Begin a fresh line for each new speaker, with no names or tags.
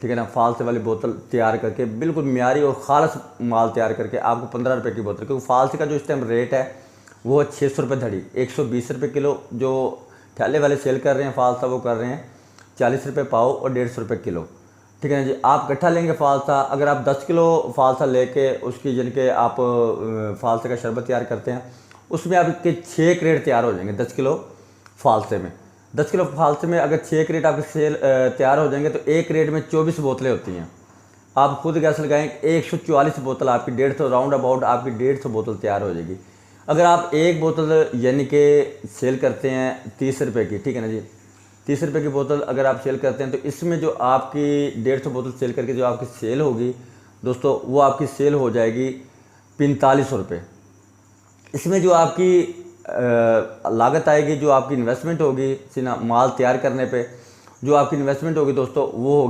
ठीक है ना, फालसे वाली बोतल तैयार करके बिल्कुल म्यारी और ख़ालस माल तैयार करके आपको 15 रुपये की बोतल, क्योंकि फालसे का जो इस टाइम रेट है वो है 600 रुपये धड़ी, 120 रुपये किलो। जो ठेले वाले सेल कर रहे हैं फालसा वो कर रहे हैं 40 रुपये पाव और 150 रुपये किलो। ठीक है ना जी। आप इकट्ठा लेंगे फालसा, अगर आप 10 किलो फालसा लेके उसकी जिनके आप फालसे का शरबत तैयार करते हैं, उसमें आपके 6 क्रेट तैयार हो जाएंगे 10 किलो फालसे में। 10 किलो फालसे में अगर 6 क्रेट आपके सेल तैयार हो जाएंगे तो एक क्रेट में 24 बोतलें होती हैं। आप खुद गैस लगाएं, 144 बोतल आपकी 150 राउंड अबाउट आपकी 150 बोतल तैयार हो जाएगी। अगर आप एक बोतल यानी कि सेल करते हैं 30 रुपये की, ठीक है ना जी, 30 रुपये की बोतल अगर आप सेल करते हैं तो इसमें जो आपकी 150 बोतल सेल करके जो आपकी सेल होगी दोस्तों, वो आपकी सेल हो जाएगी 45 रुपये। इसमें जो आपकी लागत आएगी, जो आपकी इन्वेस्टमेंट होगी सीना माल तैयार करने पे, जो आपकी इन्वेस्टमेंट होगी दोस्तों वो होगी